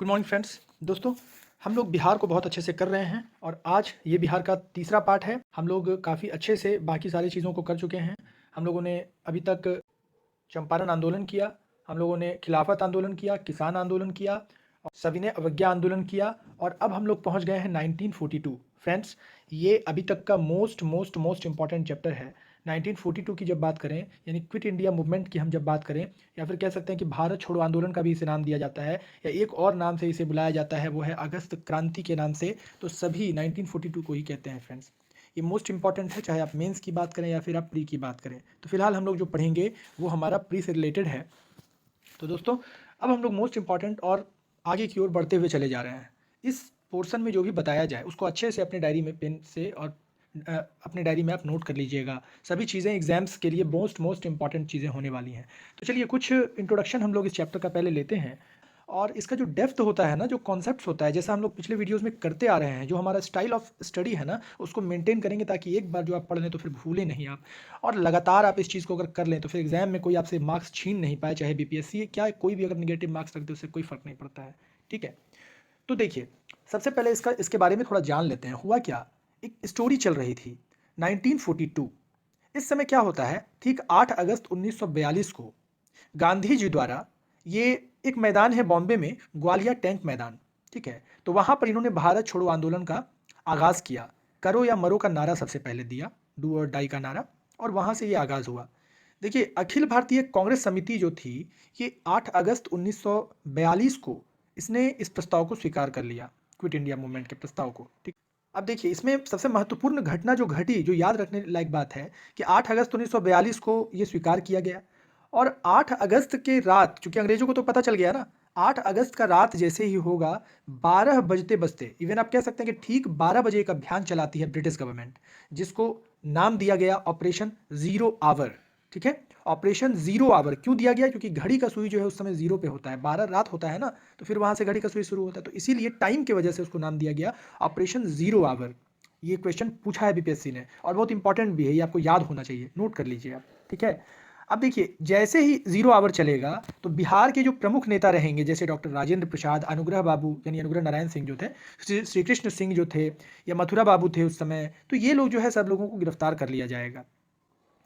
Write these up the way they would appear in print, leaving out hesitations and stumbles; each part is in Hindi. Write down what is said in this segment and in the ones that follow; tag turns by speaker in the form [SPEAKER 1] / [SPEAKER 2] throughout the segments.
[SPEAKER 1] Good morning friends. दोस्तों, हम लोग बिहार को बहुत अच्छे से कर रहे हैं और आज ये बिहार का तीसरा पार्ट है। हम लोग काफ़ी अच्छे से बाकी सारी चीज़ों को कर चुके हैं। हम लोगों ने अभी तक चंपारण आंदोलन किया, हम लोगों ने खिलाफत आंदोलन किया, किसान आंदोलन किया और सविनय अवज्ञा आंदोलन किया और अब हम लोग पहुंच गए हैं 1942। फ्रेंड्स, ये अभी तक का most most most important chapter है। 1942 की जब बात करें, यानी क्विट इंडिया मूवमेंट की हम जब बात करें, या फिर कह सकते हैं कि भारत छोड़ो आंदोलन का भी इसे नाम दिया जाता है, या एक और नाम से इसे बुलाया जाता है, वो है अगस्त क्रांति के नाम से। तो सभी 1942 को ही कहते हैं फ्रेंड्स। ये मोस्ट इंपॉर्टेंट है, चाहे आप मेंस की बात करें या फिर आप प्री की बात करें। तो फिलहाल हम लोग जो पढ़ेंगे वो हमारा प्री से रिलेटेड है। तो दोस्तों, अब हम लोग मोस्ट इंपॉर्टेंट और आगे की ओर बढ़ते हुए चले जा रहे हैं। इस पोर्शन में जो भी बताया जाए उसको अच्छे से अपने डायरी में पेन से और अपने डायरी में आप नोट कर लीजिएगा। सभी चीज़ें एग्जाम्स के लिए मोस्ट मोस्ट इंपॉर्टेंट चीज़ें होने वाली हैं। तो चलिए कुछ इंट्रोडक्शन हम लोग इस चैप्टर का पहले लेते हैं। और इसका जो डेप्थ होता है ना, जो कॉन्सेप्ट्स होता है, जैसा हम लोग पिछले वीडियोस में करते आ रहे हैं, जो हमारा स्टाइल ऑफ स्टडी है ना, उसको मेंटेन करेंगे ताकि एक बार जो आप पढ़ लें तो फिर भूलें नहीं आप। और लगातार आप इस चीज़ को अगर कर लें तो फिर एग्जाम में कोई आपसे मार्क्स छीन नहीं पाए, चाहे बीपीएससी क्या कोई भी अगर निगेटिव मार्क्स रख दे उससे कोई फ़र्क नहीं पड़ता है। ठीक है, तो देखिए, सबसे पहले इसके बारे में थोड़ा जान लेते हैं। हुआ क्या, एक स्टोरी चल रही थी 1942। इस समय क्या होता है, ठीक 8 अगस्त 1942 को गांधी जी द्वारा, ये एक मैदान है बॉम्बे में, ग्वालियर टैंक मैदान, ठीक है, तो वहाँ पर इन्होंने भारत छोड़ो आंदोलन का आगाज़ किया। करो या मरो का नारा सबसे पहले दिया, डू और डाई का नारा, और वहाँ से ये आगाज़ हुआ। देखिए, अखिल भारतीय कांग्रेस समिति जो थी, ये 8 अगस्त 1942 को इसने इस प्रस्ताव को स्वीकार कर लिया, क्विट इंडिया मूवमेंट के प्रस्ताव को। ठीक, अब देखिए, इसमें सबसे महत्वपूर्ण घटना जो घटी, जो याद रखने लायक बात है, कि 8 अगस्त 1942 को ये स्वीकार किया गया। और 8 अगस्त के रात, चूंकि अंग्रेजों को तो पता चल गया ना, 8 अगस्त का रात जैसे ही होगा, 12 बजते बजते, इवन आप कह सकते हैं कि ठीक 12 बजे एक अभियान चलाती है ब्रिटिश गवर्नमेंट, जिसको नाम दिया गया ऑपरेशन जीरो आवर। ठीक है, ऑपरेशन जीरो आवर क्यों दिया गया, क्योंकि घड़ी का सुई जो है उस समय जीरो पे होता है, 12 रात होता है ना, तो फिर वहां से घड़ी का सुई शुरू होता है, तो इसीलिए टाइम की वजह से उसको नाम दिया गया ऑपरेशन जीरो आवर। ये क्वेश्चन पूछा है बीपीएससी ने और बहुत इंपॉर्टेंट भी है, ये आपको याद होना चाहिए, नोट कर लीजिए आप। ठीक है, अब देखिए, जैसे ही जीरो आवर चलेगा तो बिहार के जो प्रमुख नेता रहेंगे, जैसे डॉक्टर राजेंद्र प्रसाद, अनुग्रह बाबू यानी अनुग्रह नारायण सिंह जो थे, श्री कृष्ण सिंह जो थे, या मथुरा बाबू थे उस समय, तो ये लोग जो है सब लोगों को गिरफ्तार कर लिया जाएगा।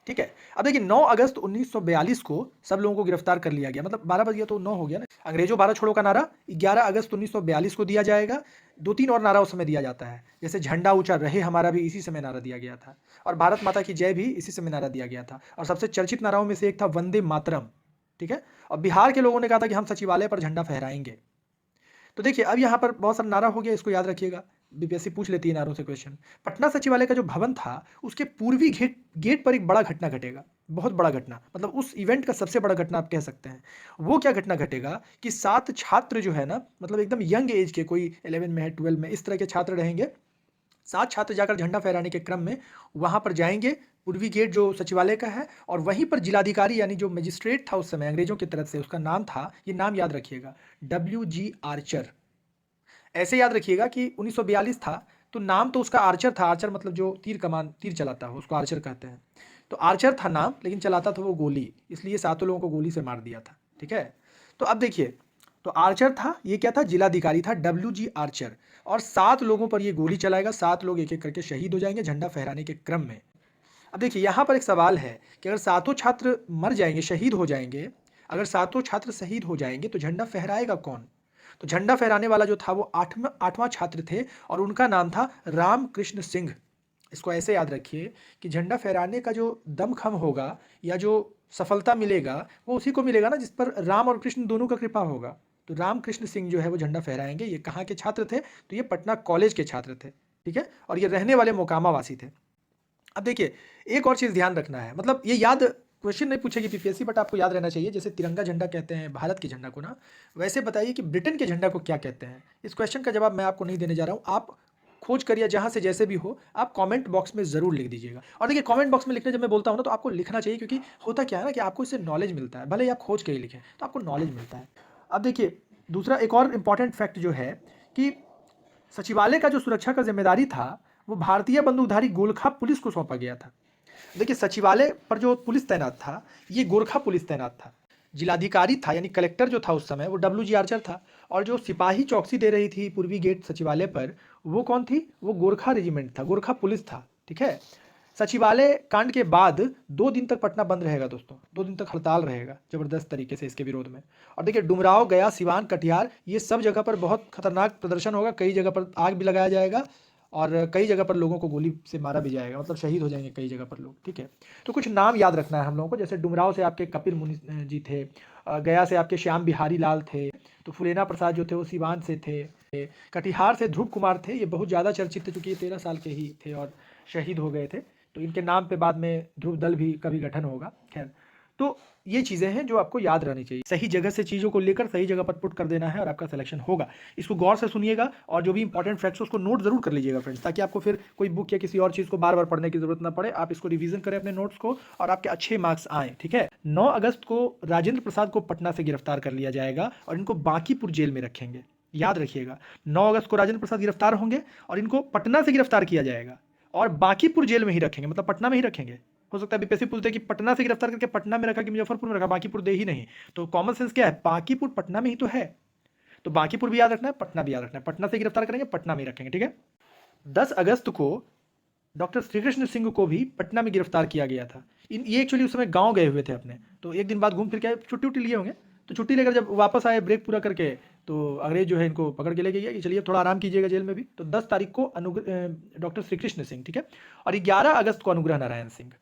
[SPEAKER 1] ठीक है, अब देखिए 9 अगस्त 1942 को सब लोगों को गिरफ्तार कर लिया गया, मतलब 12 बज गया तो 9 हो गया ना। अंग्रेजों भारत छोड़ो का नारा 11 अगस्त 1942 को दिया जाएगा। दो तीन और नारा उस समय दिया जाता है, जैसे झंडा ऊंचा रहे हमारा भी इसी समय नारा दिया गया था, और भारत माता की जय भी इसी समय नारा दिया गया था, और सबसे चर्चित नाराओं में से एक था वंदे मातरम। ठीक है, और बिहार के लोगों ने कहा था कि हम सचिवालय पर झंडा फहराएंगे। तो देखिए, अब यहाँ पर बहुत सारा नारा हो गया, इसको याद रखिएगा, बीपीएससी पूछ लेती है नारों से क्वेश्चन। पटना सचिवालय का जो भवन था, उसके पूर्वी गेट पर एक बड़ा घटना घटेगा, बहुत बड़ा घटना, मतलब उस इवेंट का सबसे बड़ा घटना आप कह सकते हैं। वो क्या घटना घटेगा कि 7 छात्र जो है ना, मतलब एकदम यंग एज के, कोई 11 में है, 12 में, इस तरह के छात्र रहेंगे। 7 छात्र जाकर झंडा फहराने के क्रम में वहां पर जाएंगे, पूर्वी गेट जो सचिवालय का है, और वहीं पर जिलाधिकारी यानी जो मजिस्ट्रेट था उस समय अंग्रेजों की तरफ से, उसका नाम था, ये नाम याद रखिएगा, WG आर्चर। ऐसे याद रखिएगा कि 1942 था, तो नाम तो उसका आर्चर था। आर्चर मतलब जो तीर कमान, तीर चलाता हो, उसको आर्चर कहते हैं। तो आर्चर था नाम, लेकिन चलाता था वो गोली, इसलिए 7 लोगों को गोली से मार दिया था। ठीक है, तो अब देखिए, तो आर्चर था, ये क्या था, जिलाधिकारी था, WG आर्चर, और 7 लोगों पर ये गोली चलाएगा। 7 लोग एक एक करके शहीद हो जाएंगे झंडा फहराने के क्रम में। अब देखिए, यहाँ पर एक सवाल है कि अगर 7 छात्र मर जाएंगे, शहीद हो जाएंगे, अगर 7 छात्र शहीद हो जाएंगे तो झंडा फहराएगा कौन? तो झंडा फहराने वाला जो था वो आठवां छात्र थे, और उनका नाम था रामकृष्ण सिंह। इसको ऐसे याद रखिए कि झंडा फहराने का जो दमखम होगा या जो सफलता मिलेगा, वो उसी को मिलेगा ना जिस पर राम और कृष्ण दोनों का कृपा होगा। तो रामकृष्ण सिंह जो है वो झंडा फहराएंगे। ये कहाँ के छात्र थे, तो ये पटना कॉलेज के छात्र थे। ठीक है, और ये रहने वाले मोकामा वासी थे। अब देखिए, एक और चीज़ ध्यान रखना है, मतलब ये याद, क्वेश्चन नहीं पूछेगी बीपीएससी, बट आपको याद रहना चाहिए, जैसे तिरंगा झंडा कहते हैं भारत के झंडा को ना, वैसे बताइए कि ब्रिटेन के झंडा को क्या कहते हैं। इस क्वेश्चन का जवाब मैं आपको नहीं देने जा रहा हूँ, आप खोज करिए जहाँ से जैसे भी हो, आप कमेंट बॉक्स में ज़रूर लिख दीजिएगा। और देखिए, कमेंट बॉक्स में लिखने जब मैं बोलता हूँ ना, तो आपको लिखना चाहिए, क्योंकि होता क्या है ना कि आपको इससे नॉलेज मिलता है, भले ही आप खोज के ही लिखें तो आपको नॉलेज मिलता है। अब देखिए, दूसरा एक और इम्पॉर्टेंट फैक्ट जो है कि सचिवालय का जो सुरक्षा का जिम्मेदारी था, वो भारतीय बंदूकधारी गोरखा पुलिस को सौंपा गया था। देखिए, सचिवालय पर जो पुलिस तैनात था, ये गोरखा पुलिस तैनात था। जिलाधिकारी था यानी कलेक्टर जो था उस समय वो WG आर्चर था, और जो सिपाही चौकसी दे रही थी पूर्वी गेट सचिवालय पर वो कौन थी? वो गोरखा रेजिमेंट था, गोरखा पुलिस था। ठीक है। सचिवालय कांड के बाद 2 दिन तक पटना बंद रहेगा दोस्तों, 2 दिन तक हड़ताल रहेगा जबरदस्त तरीके से इसके विरोध में। और देखिए डुमराव, गया, सिवान, कटिहार ये सब जगह पर बहुत खतरनाक प्रदर्शन होगा, कई जगह पर आग भी लगाया जाएगा और कई जगह पर लोगों को गोली से मारा भी जाएगा, मतलब शहीद हो जाएंगे कई जगह पर लोग। ठीक है। तो कुछ नाम याद रखना है हम लोगों को, जैसे डुमराव से आपके कपिल मुनि जी थे, गया से आपके श्याम बिहारी लाल थे, तो फुलेना प्रसाद जो थे वो सिवान से थे, कटिहार से ध्रुव कुमार थे, ये बहुत ज़्यादा चर्चित थे क्योंकि ये 13 साल के ही थे और शहीद हो गए थे, तो इनके नाम पे बाद में ध्रुव दल भी कभी गठन होगा। खैर, तो ये चीज़ें हैं जो आपको याद रहनी चाहिए, सही जगह से चीज़ों को लेकर सही जगह पर पुट कर देना है और आपका सिलेक्शन होगा। इसको गौर से सुनिएगा और जो भी इंपॉर्टेंट फैक्ट्स उसको नोट जरूर कर लीजिएगा फ्रेंड्स, ताकि आपको फिर कोई बुक या किसी और चीज़ को बार बार पढ़ने की जरूरत ना पड़े, आप इसको रिवीजन करें अपने नोट्स को और आपके अच्छे मार्क्स आए। ठीक है। 9 अगस्त को राजेंद्र प्रसाद को पटना से गिरफ्तार कर लिया जाएगा और इनको बांकीपुर जेल में रखेंगे, याद रखिएगा। 9 अगस्त को राजेंद्र प्रसाद गिरफ्तार होंगे और इनको पटना से गिरफ्तार किया जाएगा और बांकीपुर जेल में ही रखेंगे, मतलब पटना में ही रखेंगे। हो सकता है बीपीएससी पूछते हैं कि पटना से गिरफ्तार करके पटना में रखा कि मुजफ्फरपुर में रखा, बांकीपुर दे ही नहीं, तो कॉमन सेंस क्या है, बांकीपुर पटना में ही तो है, तो बांकीपुर भी याद रखना है, पटना भी याद रखना है, पटना से गिरफ्तार करेंगे पटना में ही रखेंगे। ठीक है। 10 अगस्त को डॉक्टर श्रीकृष्ण सिंह को भी पटना में गिरफ्तार किया गया था। ये एक्चुअली उस समय गांव गए हुए थे अपने, तो एक दिन बाद घूम फिर के छुट्टी उट्टी लिए होंगे, तो छुट्टी लेकर जब वापस आए ब्रेक पूरा करके, तो अंग्रेज जो है इनको पकड़ के ले गया कि चलिए थोड़ा आराम कीजिएगा जेल में भी। तो 10 तारीख को डॉक्टर श्रीकृष्ण सिंह, ठीक है, और 11 अगस्त को अनुग्रह नारायण सिंह।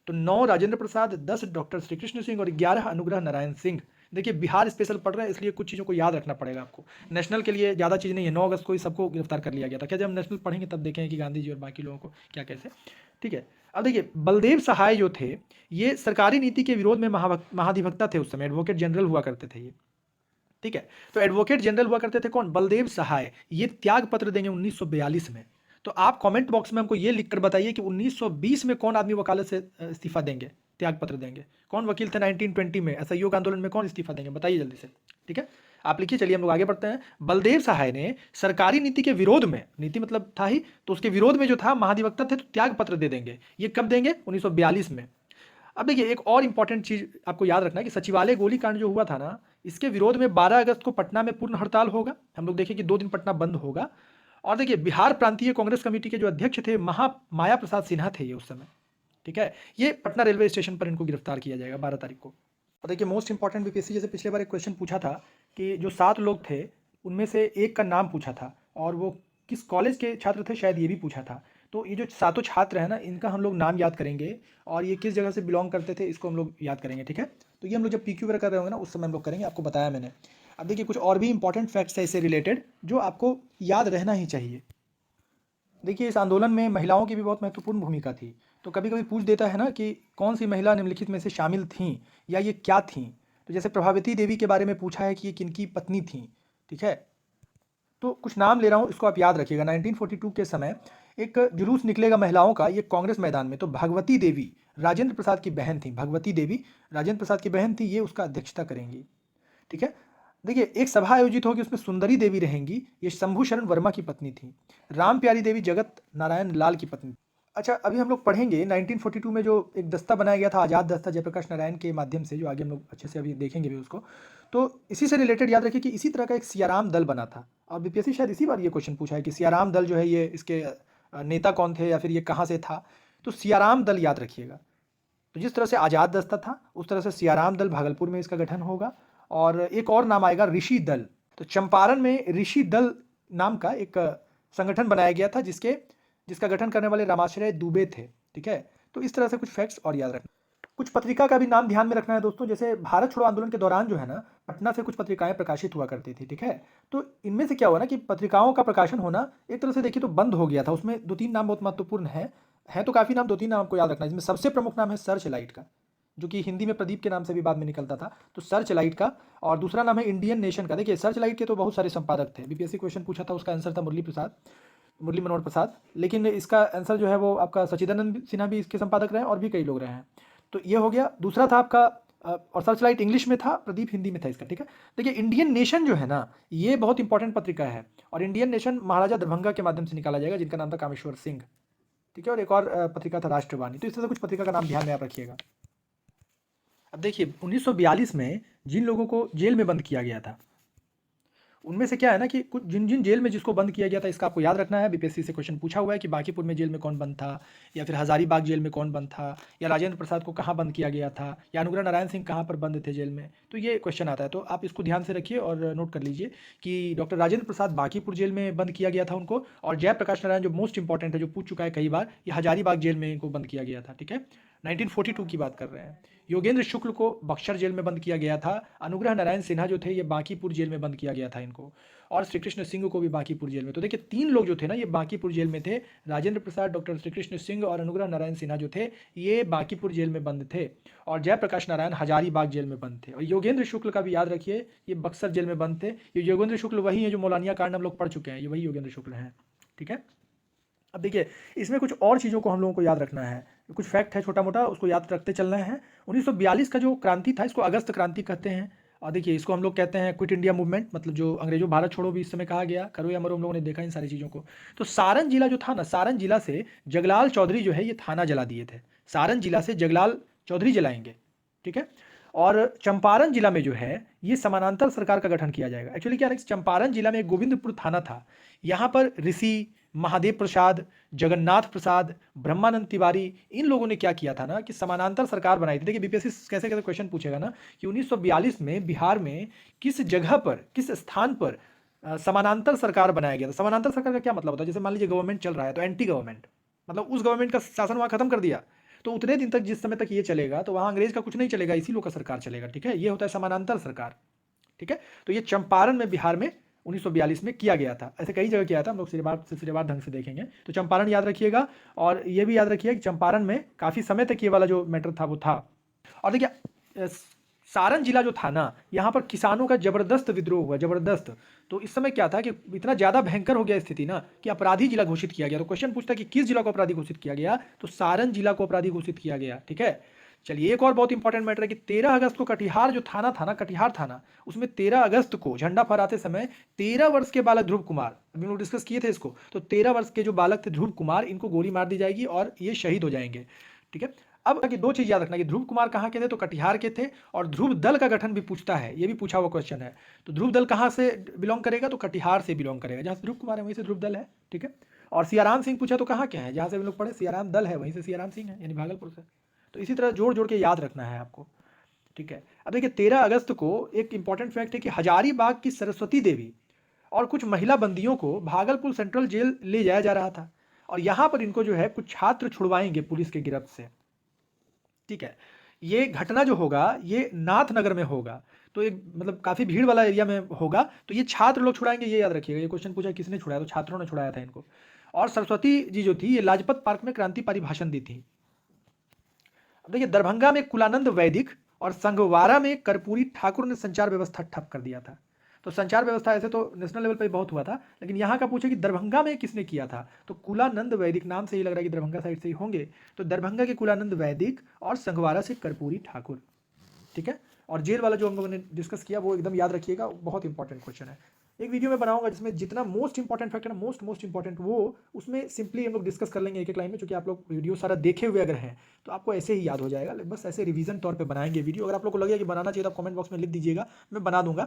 [SPEAKER 1] तो 9 राजेंद्र प्रसाद, 10 डॉक्टर श्रीकृष्ण सिंह और 11 अनुग्रह नारायण सिंह। देखिए बिहार स्पेशल पढ़ रहे हैं इसलिए कुछ चीज़ों को याद रखना पड़ेगा आपको, नेशनल के लिए ज़्यादा चीज़ नहीं है। 9 अगस्त को ही सबको गिरफ्तार कर लिया गया था। क्या जब हम नेशनल पढ़ेंगे तब देखेंगे कि गांधी जी और बाकी लोगों को क्या कैसे। ठीक है। अब देखिए बलदेव सहाय जो थे ये सरकारी नीति के विरोध में महाधिवक्ता थे, उस समय एडवोकेट जनरल हुआ करते थे ये। ठीक है। तो एडवोकेट जनरल हुआ करते थे कौन? बलदेव सहाय। ये त्याग पत्र देंगे 1942 में। तो आप कमेंट बॉक्स में हमको ये लिखकर बताइए कि 1920 में कौन आदमी वकालत से इस्तीफा देंगे, त्याग पत्र देंगे, कौन वकील थे 1920 में, असहयोग आंदोलन में कौन इस्तीफा देंगे, बताइए जल्दी से। ठीक है। आप लिखिए, चलिए हम लोग आगे बढ़ते हैं। बलदेव सहाय ने सरकारी नीति के विरोध में, नीति मतलब था ही, तो उसके विरोध में जो था महाधिवक्ता थे, तो त्याग पत्र दे देंगे। ये कब देंगे? 1942 में। अब देखिए एक और इंपॉर्टेंट चीज आपको याद रखना है कि सचिवालय गोलीकांड जो हुआ था ना, इसके विरोध में 12 अगस्त को पटना में पूर्ण हड़ताल होगा। हम लोग देखें कि 2 दिन पटना बंद होगा। और देखिए बिहार प्रांतीय कांग्रेस कमेटी के जो अध्यक्ष थे माया प्रसाद सिन्हा थे ये उस समय। ठीक है। ये पटना रेलवे स्टेशन पर इनको गिरफ्तार किया जाएगा 12 तारीख को। और देखिए मोस्ट इंपॉर्टेंट बीपीएससी जैसे पिछले बार एक क्वेश्चन पूछा था कि जो 7 लोग थे उनमें से एक का नाम पूछा था और वो किस कॉलेज के छात्र थे, शायद ये भी पूछा था। तो ये जो 7 छात्र हैं ना, इनका हम लोग नाम याद करेंगे और ये किस जगह से बिलोंग करते थे इसको हम लोग याद करेंगे। ठीक है। तो ये हम लोग जब पीक्यू वगैरह कर रहे होंगे ना उस समय हम लोग करेंगे, आपको बताया मैंने। अब देखिए कुछ और भी इंपॉर्टेंट फैक्ट्स है इससे रिलेटेड जो आपको याद रहना ही चाहिए। देखिए इस आंदोलन में महिलाओं की भी बहुत महत्वपूर्ण भूमिका थी। तो कभी कभी पूछ देता है ना कि कौन सी महिला निम्नलिखित में से शामिल थीं या ये क्या थीं। तो जैसे प्रभावती देवी के बारे में पूछा है कि ये किनकी पत्नी थीं। ठीक है। तो कुछ नाम ले रहा हूँ, इसको आप याद रखिएगा। 1942 के समय एक जुलूस निकलेगा महिलाओं का, ये कांग्रेस मैदान में। तो भगवती देवी राजेंद्र प्रसाद की बहन थी, भगवती देवी राजेंद्र प्रसाद की बहन थी, ये उसका अध्यक्षता करेंगी। ठीक है। देखिए एक सभा आयोजित होगी, उसमें सुंदरी देवी रहेंगी, ये शंभू शरण वर्मा की पत्नी थी। राम प्यारी देवी जगत नारायण लाल की पत्नी। अच्छा अभी हम लोग पढ़ेंगे 1942 में जो एक दस्ता बनाया गया था, आज़ाद दस्ता, जयप्रकाश नारायण के माध्यम से, जो आगे हम लोग अच्छे से अभी देखेंगे भी उसको। तो इसी से रिलेटेड याद रखिए कि इसी तरह का एक सियाराम दल बना था और बीपीएससी शायद इसी बार ये क्वेश्चन पूछा है कि सियाराम दल जो है ये इसके नेता कौन थे या फिर ये कहाँ से था। तो सियाराम दल याद रखिएगा। तो जिस तरह से आज़ाद दस्ता था उस तरह से सियाराम दल भागलपुर में इसका गठन होगा। और एक और नाम आएगा ऋषि दल। तो चंपारण में ऋषि दल नाम का एक संगठन बनाया गया था जिसका गठन करने वाले रामाश्रय दुबे थे। ठीक है। तो इस तरह से कुछ फैक्ट्स और याद रखना। कुछ पत्रिका का भी नाम ध्यान में रखना है दोस्तों, जैसे भारत छोड़ो आंदोलन के दौरान जो है ना, पटना से कुछ पत्रिकाएं प्रकाशित हुआ करती थी। ठीक है। तो इनमें से क्या हुआ ना कि पत्रिकाओं का प्रकाशन होना एक तरह से देखिए तो बंद हो गया था। उसमें 2-3 नाम बहुत महत्वपूर्ण है तो काफ़ी नाम, 2-3 नाम आपको याद रखना है। इसमें सबसे प्रमुख नाम है सर्च लाइट का, जो कि हिंदी में प्रदीप के नाम से भी बाद में निकलता था। तो सर्च लाइट का। और दूसरा नाम है इंडियन नेशन का। देखिए सर्च लाइट के तो बहुत सारे संपादक थे, बीपीएससी क्वेश्चन पूछा था, उसका आंसर था मुरली मनोहर प्रसाद, लेकिन इसका आंसर जो है वो आपका सचिदानंद सिन्हा भी इसके संपादक रहे और भी कई लोग रहे हैं। तो ये हो गया। दूसरा था आपका और सर्च लाइट इंग्लिश में था, प्रदीप हिंदी में था इसका। ठीक है। देखिए इंडियन नेशन जो है ना, ये बहुत इंपॉर्टेंट पत्रिका है और इंडियन नेशन महाराजा दरभंगा के माध्यम से निकाला जाएगा, जिनका नाम था कामेश्वर सिंह। ठीक है। और एक और पत्रिका था राष्ट्रवाणी। तो इस तरह से कुछ पत्रिका का नाम ध्यान में आप रखिएगा। अब देखिए 1942 में जिन लोगों को जेल में बंद किया गया था, उनमें से क्या है ना कि कुछ जिन जिन जेल में जिसको बंद किया गया था, इसका आपको याद रखना है। बीपीएससी से क्वेश्चन पूछा हुआ है कि बांकीपुर में जेल में कौन बंद था, या फिर हजारीबाग जेल में कौन बंद था, या राजेंद्र प्रसाद को कहाँ बंद किया गया था, या अनुग्रह नारायण सिंह कहाँ पर बंद थे जेल में। तो ये क्वेश्चन आता है, तो आप इसको ध्यान से रखिए और नोट कर लीजिए कि डॉक्टर राजेंद्र प्रसाद बांकीपुर जेल में बंद किया गया था उनको, और जयप्रकाश नारायण जो मोस्ट इंपॉर्टेंट है, जो पूछ चुका है कई बार, ये हजारीबाग जेल में इनको बंद किया गया था। ठीक है, 1942 की बात कर रहे हैं। योगेंद्र शुक्ल को बक्सर जेल में बंद किया गया था। अनुग्रह नारायण सिन्हा जो थे ये बांकीपुर जेल में बंद किया गया था इनको, और श्री कृष्ण सिंह को भी बांकीपुर जेल में। तो देखिए 3 लोग जो थे ना ये बांकीपुर जेल में थे। राजेंद्र प्रसाद, डॉक्टर श्री कृष्ण सिंह और अनुग्रह नारायण सिन्हा जो थे ये बांकीपुर जेल में बंद थे, और जयप्रकाश नारायण हजारीबाग जेल में बंद थे। और योगेंद्र शुक्ल का भी याद रखिए, ये बक्सर जेल में बंद थे। ये योगेंद्र शुक्ल वही है जो मौलानिया कांड हम लोग पढ़ चुके हैं, ये वही योगेंद्र शुक्ल हैं। ठीक है, अब देखिए इसमें कुछ और चीज़ों को हम लोगों को याद रखना है, कुछ फैक्ट है छोटा मोटा, उसको याद रखते चलना है। 1942 का जो क्रांति था इसको अगस्त क्रांति कहते हैं, और देखिए इसको हम लोग कहते हैं क्विट इंडिया मूवमेंट, मतलब जो अंग्रेजों भारत छोड़ो भी इस समय कहा गया, करो या मरो, हम लोगों ने देखा इन सारी चीज़ों को। तो सारण जिला जो था ना, सारण जिला से जगलाल चौधरी जो है ये थाना जला दिए थे। सारण जिला से जगलाल चौधरी जलाएंगे। ठीक है, और चंपारण जिला में जो है ये समानांतर सरकार का गठन किया जाएगा। एक्चुअली क्या है, चंपारण जिला में एक गोविंदपुर थाना था, यहाँ पर ऋषि महादेव प्रसाद, जगन्नाथ प्रसाद, ब्रह्मानंद तिवारी, इन लोगों ने क्या किया था ना कि समानांतर सरकार बनाई थी। देखिए बीपीएससी कैसे कैसे क्वेश्चन पूछेगा ना कि 1942 में बिहार में किस जगह पर, किस स्थान पर समानांतर सरकार बनाया गया था। समानांतर सरकार का क्या मतलब होता है, जैसे मान लीजिए गवर्नमेंट चल रहा है तो एंटी गवर्नमेंट, मतलब उस गवर्नमेंट का शासन वहाँ खत्म कर दिया, तो उतने दिन तक, जिस समय तक ये चलेगा, तो वहाँ अंग्रेज का कुछ नहीं चलेगा, इसी लोग का सरकार चलेगा। ठीक है, ये होता है समानांतर सरकार। ठीक है, तो ये चंपारण में बिहार में 1942 में किया गया था। ऐसे कई जगह किया था, हम लोग सिलसिलेवार ढंग से देखेंगे। तो चंपारण याद रखिएगा, और ये भी याद रखिए कि चंपारण में काफ़ी समय तक ये वाला जो मैटर था वो था। और देखिए सारण जिला जो था ना, यहाँ पर किसानों का जबरदस्त विद्रोह हुआ, जबरदस्त। तो इस समय क्या था कि इतना ज़्यादा भयंकर हो गया स्थिति ना कि अपराधी जिला घोषित किया गया। तो क्वेश्चन पूछता है कि किस जिला को अपराधी घोषित किया गया, तो सारण जिला को अपराधी घोषित किया गया। ठीक है, चलिए एक और बहुत इंपॉर्टेंट मैटर है कि 13 अगस्त को कटिहार जो थाना था ना, कटिहार थाना, उसमें 13 अगस्त को झंडा फहराते समय 13 वर्ष के बालक ध्रुव कुमार, अभी हम लोग डिस्कस किए थे इसको, तो 13 वर्ष के जो बालक थे ध्रुव कुमार, इनको गोली मार दी जाएगी और ये शहीद हो जाएंगे। ठीक है, अब कि 2 चीज़ याद रखना कि ध्रुव कुमार कहाँ के थे, तो कटिहार के थे। और ध्रुव दल का गठन भी पूछता है, ये भी पूछा हुआ क्वेश्चन है। तो ध्रुव दल कहाँ से बिलोंग करेगा, तो कटिहार से बिलोंग करेगा, जहाँ से ध्रुव कुमार है वहीं से ध्रुव दल है। ठीक है, और सियाराम सिंह पूछा तो कहाँ के हैं, जहाँ से हम लोग पढ़े सियाराम दल है वहीं से सियाराम सिंह है, यानी भागलपुर से। तो इसी तरह जोड़ जोड़ के याद रखना है आपको। ठीक है, अब देखिए 13 अगस्त को एक इंपॉर्टेंट फैक्ट है कि हजारीबाग की सरस्वती देवी और कुछ महिला बंदियों को भागलपुर सेंट्रल जेल ले जाया जा रहा था, और यहाँ पर इनको जो है कुछ छात्र छुड़वाएंगे पुलिस के गिरफ्त से। ठीक है, ये घटना जो होगा ये नाथनगर में होगा, तो एक मतलब काफ़ी भीड़ वाला एरिया में होगा। तो ये छात्र लोग छुड़ाएंगे, ये याद रखिएगा। ये क्वेश्चन पूछा किसने छुड़ाया, तो छात्रों ने छुड़ाया था इनको। और सरस्वती जी जो थी ये लाजपत पार्क में क्रांतिकारी भाषण दी थी। अब देखिए दरभंगा में कुलानंद वैदिक और संगवारा में कर्पूरी ठाकुर ने संचार व्यवस्था ठप कर दिया था। तो संचार व्यवस्था ऐसे तो नेशनल लेवल पर बहुत हुआ था, लेकिन यहाँ का पूछे कि दरभंगा में किसने किया था, तो कुलानंद वैदिक, नाम से ही लग रहा है कि दरभंगा साइड से ही होंगे। तो दरभंगा के कुलानंद वैदिक और संगवारा से कर्पूरी ठाकुर। ठीक है, और जेल वाला जो हम लोगों ने डिस्कस किया वो एकदम याद रखिएगा, बहुत इंपॉर्टेंट क्वेश्चन है। एक वीडियो में बनाऊंगा जिसमें जितना मोस्ट इंपॉर्टेंट फैक्ट है ना, मोस्ट इंपॉर्टेंट, वो उसमें सिंपली हम लोग डिस्कस कर लेंगे एक एक लाइन में, क्योंकि आप लोग वीडियो सारा देखे हुए अगर हैं तो आपको ऐसे ही याद हो जाएगा। बस ऐसे रिवीजन तौर पे बनाएंगे वीडियो। अगर आप लोग को लगेगा कि बनाना चाहिए तो कमेंट बॉक्स में लिख दीजिएगा, मैं बना दूंगा,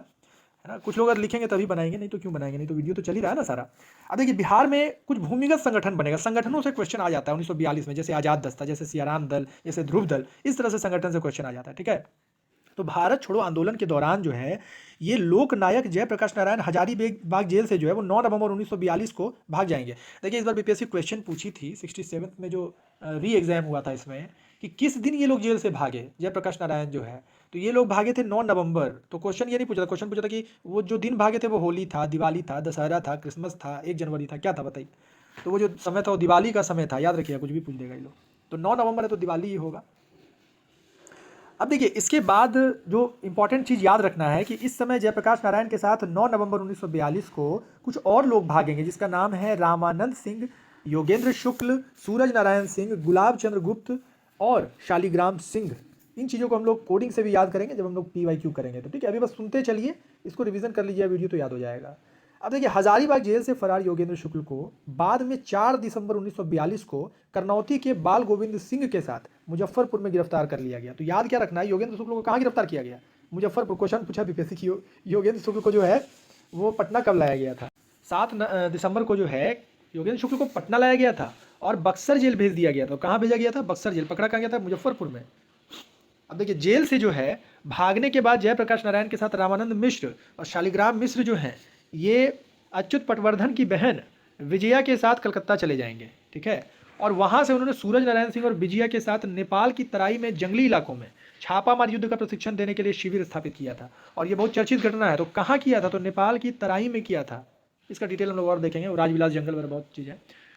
[SPEAKER 1] है ना। कुछ लोग अगर लिखेंगे तभी बनाएंगे, नहीं तो क्यों बनाएंगे, नहीं तो वीडियो तो चल ही रहा है ना सारा। अब देखिए बिहार में कुछ भूमिगत संगठन बनेगा, संगठनों से क्वेश्चन आ जाता है 1942 में, जैसे आज़ाद दस्ता, जैसे सियाराम दल, जैसे ध्रुव दल, इस तरह से संगठन से क्वेश्चन आ जाता है। ठीक है, तो भारत छोड़ो आंदोलन के दौरान जो है ये लोक नायक जयप्रकाश नारायण हजारीबाग जेल से जो है वो 9 नवंबर 1942 को भाग जाएंगे। देखिए इस बार बीपीएससी क्वेश्चन पूछी थी 67 में जो री एग्जाम हुआ था इसमें, कि किस दिन ये लोग जेल से भागे, जयप्रकाश नारायण जो है, तो ये लोग भागे थे 9 नवंबर। तो क्वेश्चन ये नहीं पूछा था, क्वेश्चन पूछा था कि वो जो दिन भागे थे वो होली था, दिवाली था, दशहरा था, क्रिसमस था, 1 जनवरी था, क्या था बताइए। तो वो जो समय था वो दिवाली का समय था, याद रखिएगा, कुछ भी पूछ देगा ये लोग। तो 9 नवंबर है तो दिवाली ही होगा। अब देखिए इसके बाद जो इंपॉर्टेंट चीज़ याद रखना है कि इस समय जयप्रकाश नारायण के साथ 9 नवंबर 1942 को कुछ और लोग भागेंगे, जिसका नाम है रामानंद सिंह, योगेंद्र शुक्ल, सूरज नारायण सिंह, गुलाब चंद्र गुप्त और शालिग्राम सिंह। इन चीज़ों को हम लोग कोडिंग से भी याद करेंगे जब हम लोग PYQ करेंगे। तो ठीक है, अभी बस सुनते चलिए, इसको रिवीजन कर लीजिए, वीडियो तो याद हो जाएगा। अब देखिए, हजारीबाग जेल से फरार योगेंद्र शुक्ल को बाद में 4 दिसंबर 1942 को करनौती के बाल गोविंद सिंह के साथ मुजफ्फरपुर में गिरफ्तार कर लिया गया। तो याद क्या रखना है, योगेंद्र शुक्ल को कहाँ गिरफ्तार किया गया? मुजफ्फरपुर। क्वेश्चन पूछा बीपीएससी की, योगेंद्र शुक्ल को जो है वो पटना कब लाया गया था? 7 दिसंबर को जो है योगेंद्र शुक्ल को पटना लाया गया था और बक्सर जेल भेज दिया गया था। कहाँ भेजा गया था? बक्सर जेल। पकड़ा कहाँ गया था? मुजफ्फरपुर में। अब देखिए, जेल से जो है भागने के बाद जयप्रकाश नारायण के साथ रामानंद मिश्र और शालिग्राम मिश्र जो हैं, ये अच्युत पटवर्धन की बहन विजया के साथ कलकत्ता चले जाएंगे, ठीक है। और वहाँ से उन्होंने सूरज नारायण सिंह और विजया के साथ नेपाल की तराई में जंगली इलाकों में छापामार युद्ध का प्रशिक्षण देने के लिए शिविर स्थापित किया था। और ये बहुत चर्चित घटना है। तो कहाँ किया था? तो नेपाल की तराई में किया था। इसका डिटेल हम लोग और देखेंगे, और राजविलास जंगल में बहुत चीज़ें,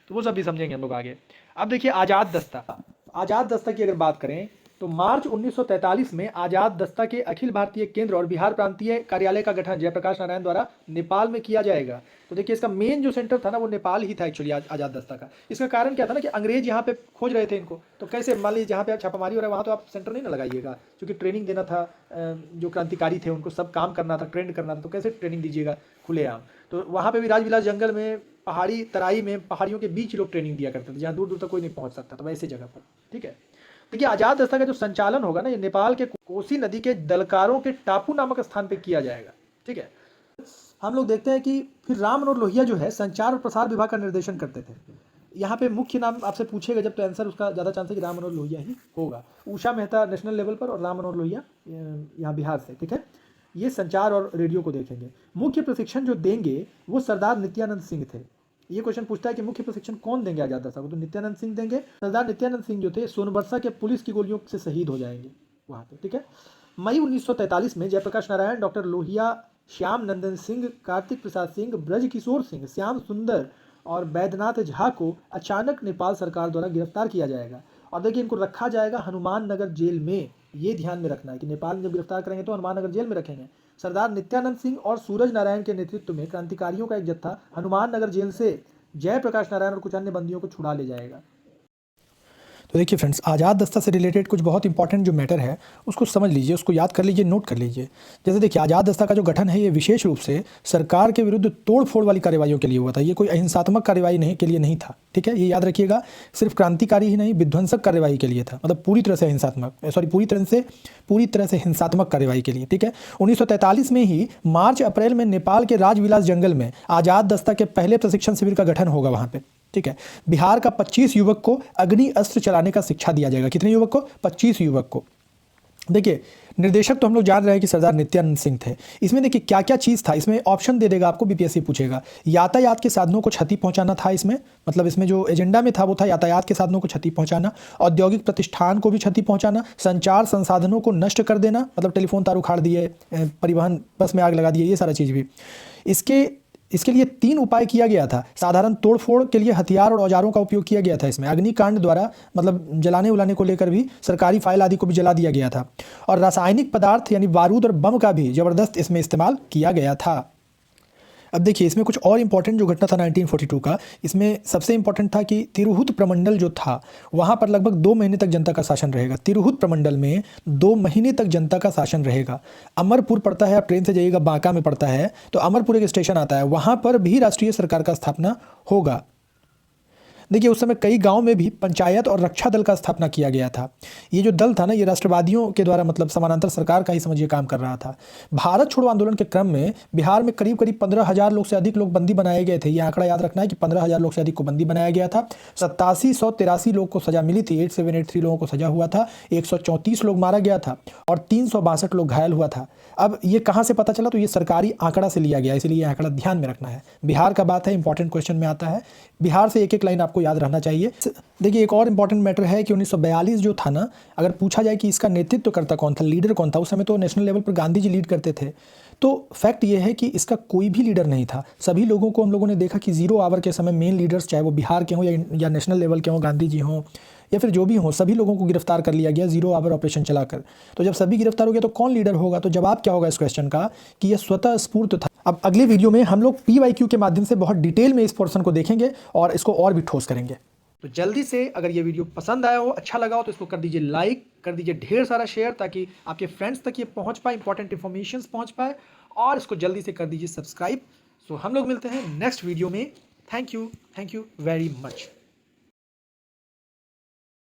[SPEAKER 1] तो वो सब भी समझेंगे हम लोग आगे। अब देखिए, आज़ाद दस्ता। आज़ाद दस्ता की अगर बात करें तो मार्च 1943 में आज़ाद दस्ता के अखिल भारतीय केंद्र और बिहार प्रांतीय कार्यालय का गठन जयप्रकाश नारायण द्वारा नेपाल में किया जाएगा। तो देखिए, इसका मेन जो सेंटर था ना वो नेपाल ही था एक्चुअली आज़ाद दस्ता का। इसका कारण क्या था ना कि अंग्रेज यहाँ पे खोज रहे थे इनको। तो कैसे, मान लीजिए जहाँ पे आप छापामारी हो रहा है वहाँ तो आप सेंटर नहीं ना लगाइएगा, क्योंकि ट्रेनिंग देना था, जो क्रांतिकारी थे उनको सब काम करना था, ट्रेंड करना था, तो कैसे ट्रेनिंग दीजिएगा खुलेआम? तो वहाँ पे भी राजविलास जंगल में, पहाड़ी तराई में, पहाड़ियों के बीच लोग ट्रेनिंग दिया करते थे, जहाँ दूर दूर तक कोई नहीं पहुँच सकता था, वैसे जगह पर, ठीक है। देखिए, आज़ाद दस्ता का जो संचालन होगा ना, ये नेपाल के कोसी नदी के दलकारों के टापू नामक स्थान पे किया जाएगा, ठीक है। हम लोग देखते हैं कि फिर राम मनोहर लोहिया जो है संचार और प्रसार विभाग का निर्देशन करते थे। यहाँ पे मुख्य नाम आपसे पूछेगा जब, तो आंसर उसका ज़्यादा चांस है कि राम मनोहर लोहिया ही होगा। उषा मेहता नेशनल लेवल पर और राम मनोहर लोहिया यहाँ बिहार से, ठीक है। ये संचार और रेडियो को देखेंगे। मुख्य प्रशिक्षण जो देंगे वो सरदार नित्यानंद सिंह थे। ये क्वेश्चन पूछता है कि मुख्य प्रशिक्षण कौन देंगे आज़ाद दस्ता को? तो नित्यानंद सिंह देंगे। सरदार नित्यानंद सिंह जो थे सोनबरसा के पुलिस की गोलियों से शहीद हो जाएंगे वहाँ पे, ठीक है। मई 1943 में जयप्रकाश नारायण, डॉक्टर लोहिया, श्याम नंदन सिंह, कार्तिक प्रसाद सिंह, ब्रज किशोर सिंह, श्याम सुंदर और बैद्यनाथ झा को अचानक नेपाल सरकार द्वारा गिरफ्तार किया जाएगा। और देखिए, इनको रखा जाएगा हनुमान नगर जेल में। ये ध्यान में रखना है कि नेपाल में जब गिरफ्तार करेंगे तो हनुमान नगर जेल में रखेंगे। सरदार नित्यानंद सिंह और सूरज नारायण के नेतृत्व में क्रांतिकारियों का एक जत्था हनुमान नगर जेल से जयप्रकाश नारायण और कुछ अन्य बंदियों को छुड़ा ले जाएगा। तो देखिए फ्रेंड्स, आज़ाद दस्ता से रिलेटेड कुछ बहुत इंपॉर्टेंट जो मैटर है उसको समझ लीजिए, उसको याद कर लीजिए, नोट कर लीजिए। जैसे देखिए, आज़ाद दस्ता का जो गठन है ये विशेष रूप से सरकार के विरुद्ध तोड़ फोड़ वाली कार्रवाइयों के लिए हुआ था। ये कोई अहिंसात्मक कार्रवाई नहीं के लिए नहीं था, ठीक है। ये याद रखिएगा, सिर्फ क्रांतिकारी ही नहीं, विध्वंसक कार्रवाई के लिए था। मतलब पूरी तरह से हिंसात्मक कार्रवाई के लिए, ठीक है। 1943 में ही मार्च अप्रैल में नेपाल के राजविलास जंगल में आज़ाद दस्ता के पहले प्रशिक्षण शिविर का गठन होगा वहाँ पे, ठीक है। बिहार का 25 युवक को अग्नि अस्त्र चलाने का शिक्षा दिया जाएगा। कितने युवक को? 25 युवक को। देखिए, निर्देशक तो हम लोग जान रहे हैं कि सरदार नित्यानंद सिंह थे। इसमें देखिए क्या क्या चीज़ था, इसमें ऑप्शन दे देगा आपको, बीपीएससी पूछेगा। यातायात के साधनों को क्षति पहुंचाना था इसमें, मतलब इसमें जो एजेंडा में था वो था यातायात के साधनों को क्षति पहुंचाना, औद्योगिक प्रतिष्ठान को भी क्षति पहुंचाना, संचार संसाधनों को नष्ट कर देना, मतलब टेलीफोन तार उखाड़ दिए, परिवहन बस में आग लगा दिए, ये सारा चीज़ भी। इसके लिए 3 उपाय किया गया था। साधारण तोड़फोड़ के लिए हथियार और औजारों का उपयोग किया गया था इसमें। अग्निकांड द्वारा, मतलब जलाने उलाने को लेकर भी सरकारी फाइल आदि को भी जला दिया गया था। और रासायनिक पदार्थ यानी बारूद और बम का भी ज़बरदस्त इसमें इस्तेमाल किया गया था। अब देखिए, इसमें कुछ और इंपॉर्टेंट जो घटना था 1942 का, इसमें सबसे इंपॉर्टेंट था कि तिरहुत प्रमंडल जो था वहाँ पर लगभग 2 महीने तक जनता का शासन रहेगा। तिरहुत प्रमंडल में 2 महीने तक जनता का शासन रहेगा। अमरपुर पड़ता है, आप ट्रेन से जाइएगा, बांका में पड़ता है, तो अमरपुर एक स्टेशन आता है, वहाँ पर भी राष्ट्रीय सरकार का स्थापना होगा। देखिए, उस समय कई गांव में भी पंचायत और रक्षा दल का स्थापना किया गया था। ये जो दल था ना, ये राष्ट्रवादियों के द्वारा, मतलब समानांतर सरकार का ही समझिए काम कर रहा था। भारत छोड़ो आंदोलन के क्रम में बिहार में करीब 15,000 लोग से अधिक लोग बंदी बनाए गए थे। ये आंकड़ा याद रखना है कि 15,000 लोग से अधिक को बंदी बनाया गया था। 8783 लोग को सजा मिली थी, 8783 लोगों को सजा हुआ था, 134 लोग मारा गया था और 362 लोग घायल हुआ था। अब ये कहाँ से पता चला? तो ये सरकारी आंकड़ा से लिया गया, इसलिए ये आंकड़ा ध्यान में रखना है। बिहार का बात है, इंपॉर्टेंट क्वेश्चन में आता है। बिहार से एक एक लाइन आपको याद रहना चाहिए। देखिए, एक और इंपॉर्टेंट मैटर है कि 1942 जो था ना, अगर पूछा जाए कि इसका नेतृत्व करता कौन था, लीडर कौन था, उस समय तो नेशनल लेवल पर गांधी जी लीड करते थे। तो फैक्ट ये है कि इसका कोई भी लीडर नहीं था। सभी लोगों को हम लोगों ने देखा कि 0 आवर के समय मेन लीडर्स, चाहे वो बिहार के हों या नेशनल लेवल के हों, गांधी जी हों या फिर जो भी हों, सभी लोगों को गिरफ्तार कर लिया गया 0 आवर ऑपरेशन चलाकर। तो जब सभी गिरफ्तार हो गया तो कौन लीडर होगा? तो जवाब क्या होगा इस क्वेश्चन का कि यह स्वतः स्फूर्त था। अब अगले वीडियो में हम लोग PYQ के माध्यम से बहुत डिटेल में इस पोर्शन को देखेंगे और इसको और भी ठोस करेंगे। तो जल्दी से अगर ये वीडियो पसंद आया हो, अच्छा लगा हो, तो इसको कर दीजिए लाइक, कर दीजिए ढेर सारा शेयर, ताकि आपके फ्रेंड्स तक ये पहुंच पाए, इंपॉर्टेंट इन्फॉर्मेशन पहुंच पाए, और इसको जल्दी से कर दीजिए सब्सक्राइब। सो हम लोग मिलते हैं नेक्स्ट वीडियो में। Thank you very much.